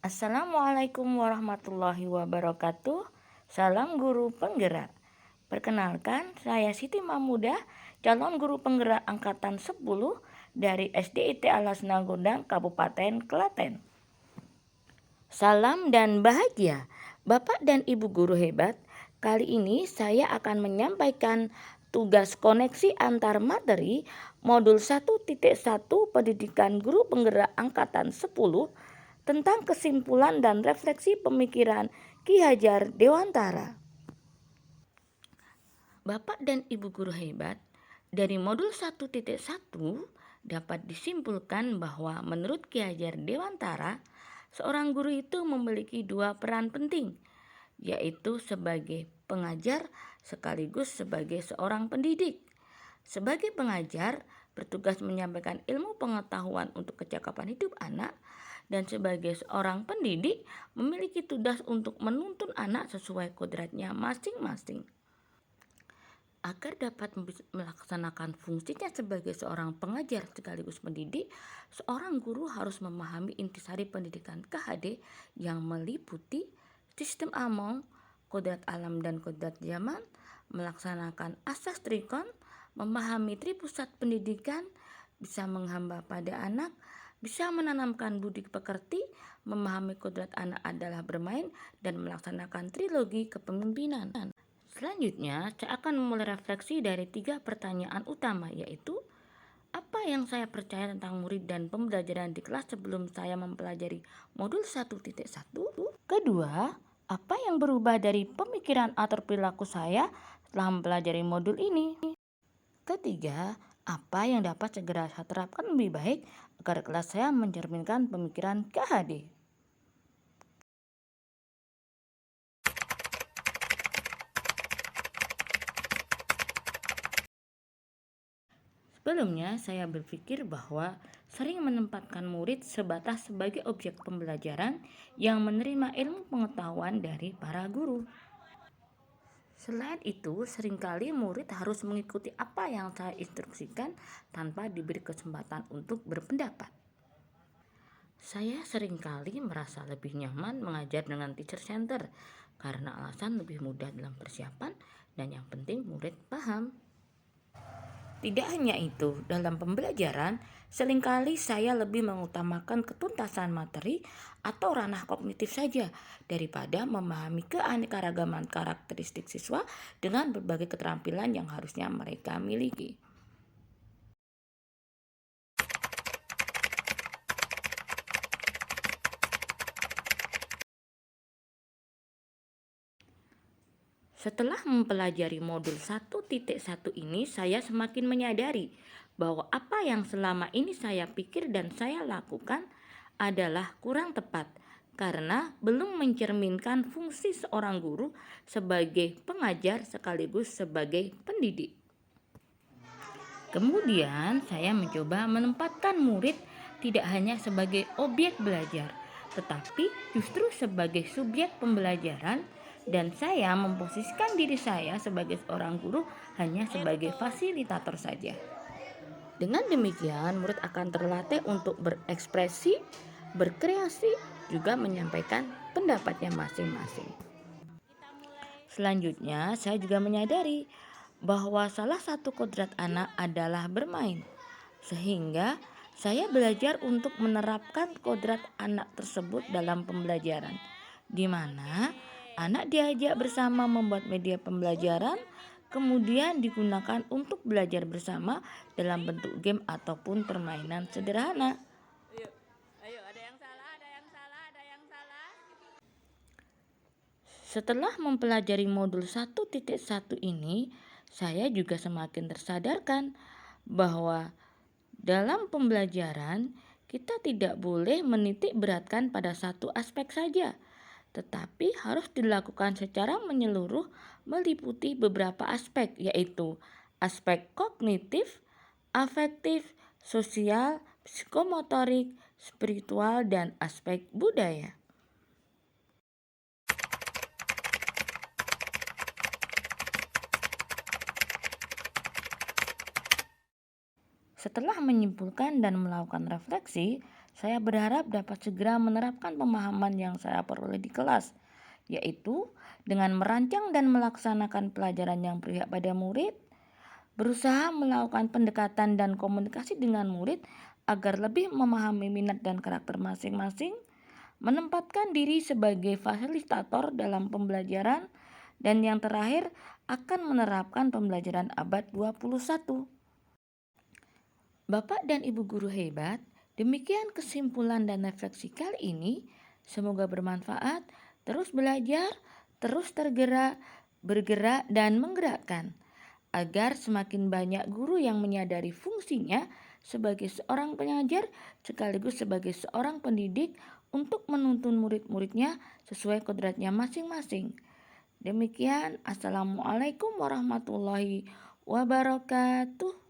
Assalamualaikum warahmatullahi wabarakatuh. Salam guru penggerak. Perkenalkan, saya Siti Mamudah, calon guru penggerak angkatan 10 dari SDIT Alas Nagodang, Kabupaten Klaten. Salam dan bahagia, Bapak dan Ibu guru hebat. Kali ini saya akan menyampaikan tugas koneksi antar materi modul 1.1 Pendidikan Guru Penggerak Angkatan 10 tentang kesimpulan dan refleksi pemikiran Ki Hajar Dewantara. Bapak dan Ibu guru hebat, dari modul 1.1 dapat disimpulkan bahwa menurut Ki Hajar Dewantara, seorang guru itu memiliki dua peran penting, yaitu sebagai pengajar sekaligus sebagai seorang pendidik. Sebagai pengajar, bertugas menyampaikan ilmu pengetahuan untuk kecakapan hidup anak, dan sebagai seorang pendidik memiliki tugas untuk menuntun anak sesuai kodratnya masing-masing. Agar dapat melaksanakan fungsinya sebagai seorang pengajar sekaligus pendidik, seorang guru harus memahami intisari pendidikan KHD yang meliputi sistem Among, kodrat alam dan kodrat zaman, melaksanakan asas trikon, memahami tripusat pendidikan, bisa menghamba pada anak, bisa menanamkan budi pekerti, memahami kodrat anak adalah bermain, dan melaksanakan trilogi kepemimpinan. Selanjutnya, saya akan memulai refleksi dari 3 pertanyaan utama, yaitu apa yang saya percaya tentang murid dan pembelajaran di kelas sebelum saya mempelajari modul 1.1? Kedua, apa yang berubah dari pemikiran atau perilaku saya setelah mempelajari modul ini? Ketiga, apa yang dapat segera saya terapkan lebih baik agar kelas saya mencerminkan pemikiran KHD? Sebelumnya, saya berpikir bahwa sering menempatkan murid sebatas sebagai objek pembelajaran yang menerima ilmu pengetahuan dari para guru. Selain itu, seringkali murid harus mengikuti apa yang saya instruksikan tanpa diberi kesempatan untuk berpendapat. Saya seringkali merasa lebih nyaman mengajar dengan teacher center karena alasan lebih mudah dalam persiapan dan yang penting murid paham. Tidak hanya itu, dalam pembelajaran, seringkali saya lebih mengutamakan ketuntasan materi atau ranah kognitif saja daripada memahami keanekaragaman karakteristik siswa dengan berbagai keterampilan yang harusnya mereka miliki. Setelah mempelajari modul 1.1 ini, saya semakin menyadari bahwa apa yang selama ini saya pikir dan saya lakukan adalah kurang tepat karena belum mencerminkan fungsi seorang guru sebagai pengajar sekaligus sebagai pendidik. Kemudian saya mencoba menempatkan murid tidak hanya sebagai objek belajar, tetapi justru sebagai subjek pembelajaran, dan saya memposisikan diri saya sebagai seorang guru hanya sebagai fasilitator saja. Dengan demikian, murid akan terlatih untuk berekspresi, berkreasi, juga menyampaikan pendapatnya masing-masing. Selanjutnya, saya juga menyadari bahwa salah satu kodrat anak adalah bermain, sehingga saya belajar untuk menerapkan kodrat anak tersebut dalam pembelajaran, di mana anak diajak bersama membuat media pembelajaran, kemudian digunakan untuk belajar bersama dalam bentuk game ataupun permainan sederhana. Setelah mempelajari modul 1.1 ini, saya juga semakin tersadarkan bahwa dalam pembelajaran kita tidak boleh menitik beratkan pada satu aspek saja, tetapi harus dilakukan secara menyeluruh meliputi beberapa aspek, yaitu aspek kognitif, afektif, sosial, psikomotorik, spiritual, dan aspek budaya. Setelah menyimpulkan dan melakukan refleksi, Saya berharap dapat segera menerapkan pemahaman yang saya peroleh di kelas, yaitu dengan merancang dan melaksanakan pelajaran yang berpihak pada murid, berusaha melakukan pendekatan dan komunikasi dengan murid agar lebih memahami minat dan karakter masing-masing, menempatkan diri sebagai fasilitator dalam pembelajaran, dan yang terakhir akan menerapkan pembelajaran abad 21. Bapak dan Ibu guru hebat, demikian kesimpulan dan refleksi kali ini. Semoga bermanfaat, terus belajar, terus tergerak, bergerak dan menggerakkan, agar semakin banyak guru yang menyadari fungsinya sebagai seorang pengajar sekaligus sebagai seorang pendidik untuk menuntun murid-muridnya sesuai kodratnya masing-masing. Demikian, Assalamualaikum warahmatullahi wabarakatuh.